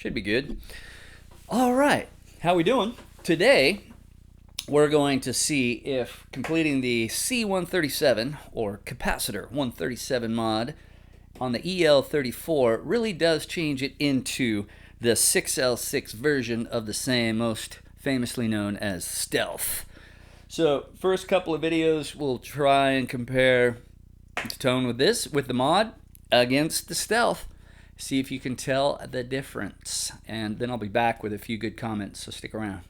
Should be good. All right, how we doing? Today, we're going to see if completing the C137 or capacitor 137 mod on the EL34 really does change it into the 6L6 version of the same, most famously known as stealth. So first couple of videos, we'll try and compare the tone with the mod against the stealth. See if you can tell the difference. And then I'll be back with a few good comments, so stick around.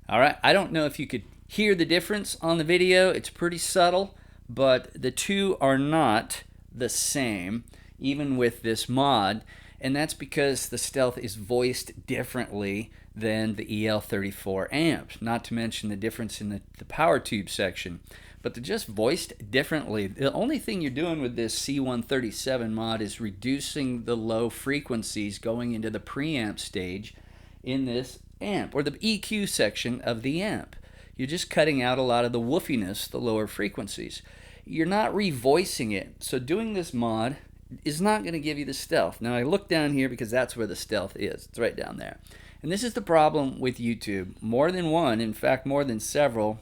All right, I don't know if you could hear the difference on the video. It's pretty subtle, but the two are not the same, even with this mod, and that's because the stealth is voiced differently than the EL34 amp, not to mention the difference in the power tube section. But they're just voiced differently. The only thing you're doing with this C137 mod is reducing the low frequencies going into the preamp stage in this amp, or the EQ section of the amp. You're just cutting out a lot of the woofiness, the lower frequencies. You're not revoicing it, so doing this mod is not going to give you the stealth. Now I look down here because that's where the stealth is. It's right down there. And this is the problem with YouTube. More than one, in fact more than several,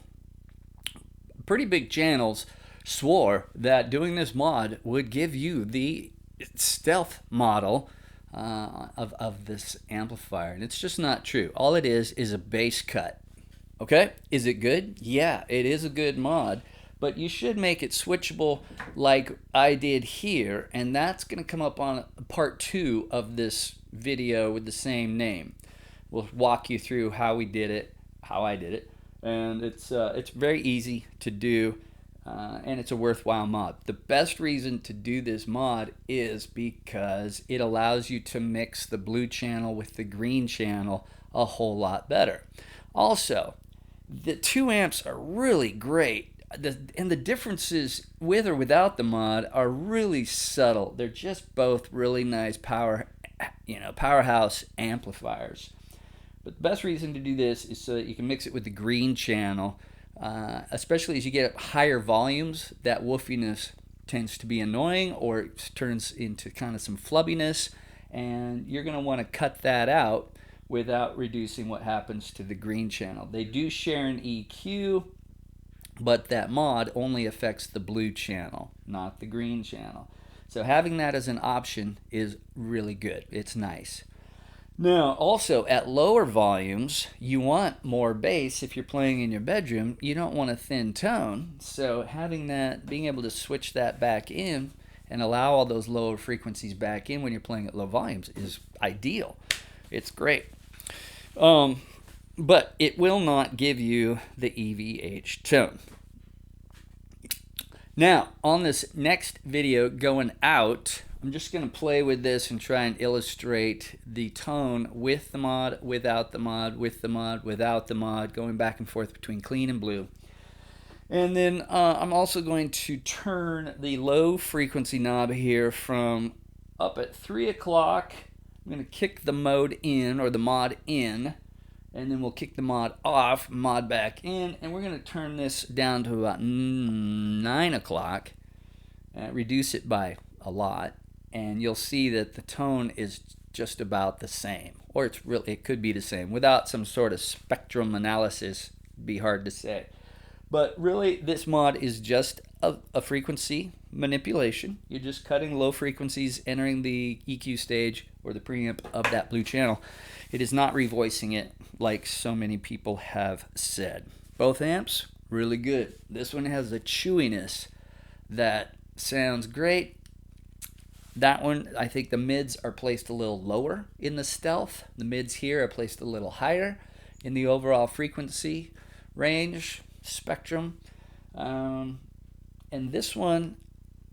pretty big channels swore that doing this mod would give you the stealth model of this amplifier, and it's just not true. All it is a bass cut. Okay, is it good? Yeah, it is a good mod, but you should make it switchable like I did here, and that's going to come up on part 2 of this video with the same name. We'll walk you through how we did it, how I did it, and it's very easy to do. And it's a worthwhile mod. The best reason to do this mod is because it allows you to mix the blue channel with the green channel a whole lot better. Also, the 2 amps are really great, and the differences with or without the mod are really subtle. They're just both really nice powerhouse amplifiers. But the best reason to do this is so that you can mix it with the green channel. Especially as you get higher volumes, that woofiness tends to be annoying, or it turns into kind of some flubbiness, and you're going to want to cut that out without reducing what happens to the green channel. They do share an EQ, but that mod only affects the blue channel, not the green channel. So having that as an option is really good. It's nice. Now, also at lower volumes, you want more bass. If you're playing in your bedroom, you don't want a thin tone. So having that, being able to switch that back in and allow all those lower frequencies back in when you're playing at low volumes is ideal. It's great. But it will not give you the EVH tone. Now, on this next video going out, I'm just going to play with this and try and illustrate the tone with the mod, without the mod, with the mod, without the mod, going back and forth between clean and blue. And then I'm also going to turn the low frequency knob here from up at 3 o'clock. I'm going to kick the mode in, or the mod in, and then we'll kick the mod off, mod back in, and we're going to turn this down to about 9 o'clock, reduce it by a lot, and you'll see that the tone is just about the same, or it could be the same. Without some sort of spectrum analysis, it'd be hard to say. But really, this mod is just a frequency manipulation. You're just cutting low frequencies, entering the EQ stage or the preamp of that blue channel. It is not revoicing it like so many people have said. Both amps, really good. This one has a chewiness that sounds great. That one, I think the mids are placed a little lower in the stealth. The mids here are placed a little higher in the overall frequency range spectrum. And this one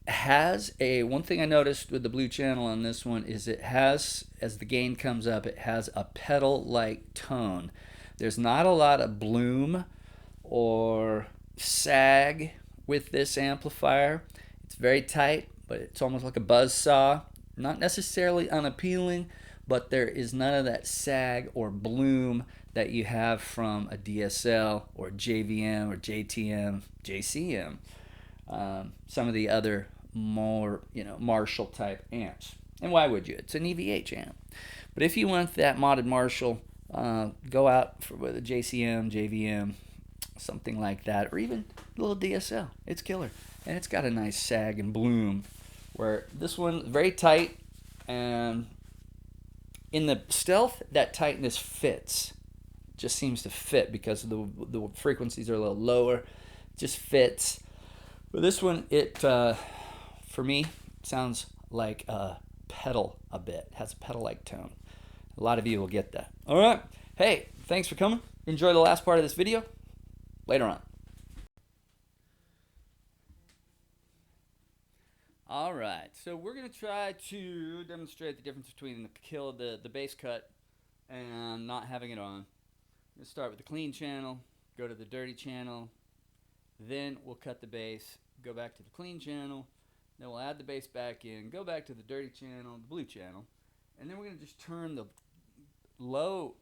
has one thing I noticed with the blue channel on this one is it has, as the gain comes up, it has a pedal-like tone. There's not a lot of bloom or sag with this amplifier. It's very tight, but it's almost like a buzz saw. Not necessarily unappealing, but there is none of that sag or bloom that you have from a DSL or JVM or JTM, JCM. Some of the other more, Marshall type amps. And why would you? It's an EVH amp. But if you want that modded Marshall, go out with a JCM, JVM, something like that, or even a little DSL. It's killer. And it's got a nice sag and bloom, where this one very tight, and in the stealth, that tightness fits. Just seems to fit because the frequencies are a little lower. It just fits. But this one, it for me sounds like a pedal a bit. It has a pedal-like tone. A lot of you will get that. All right. Hey, thanks for coming. Enjoy the last part of this video. Later on. All right. So we're going to try to demonstrate the difference between the bass cut and not having it on. We'll start with the clean channel, go to the dirty channel, then we'll cut the bass, go back to the clean channel, then we'll add the bass back in, go back to the dirty channel, the blue channel, and then we're going to just turn the low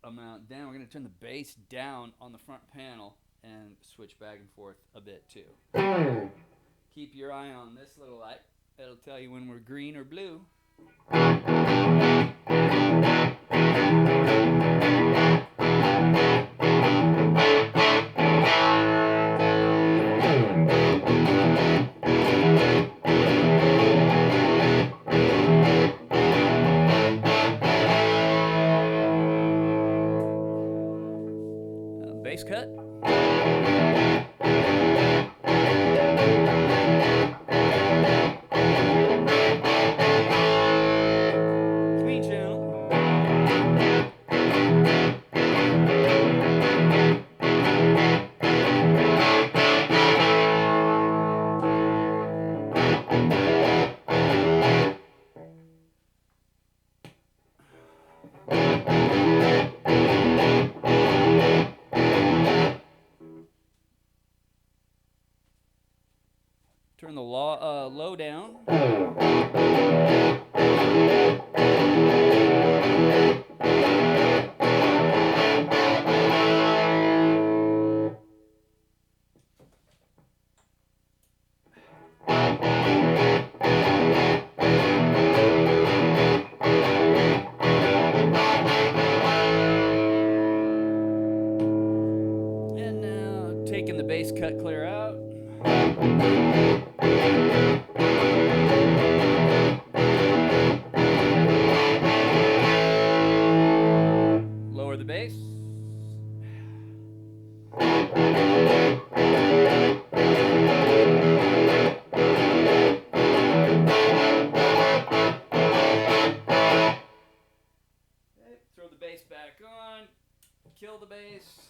amount down. We're going to turn the bass down on the front panel and switch back and forth a bit too. Keep your eye on this little light. It'll tell you when we're green or blue. Bass cut. Clean channel. Turn the low down. making the bass cut clear out. Lower the bass. Okay, throw the bass back on. Kill the bass.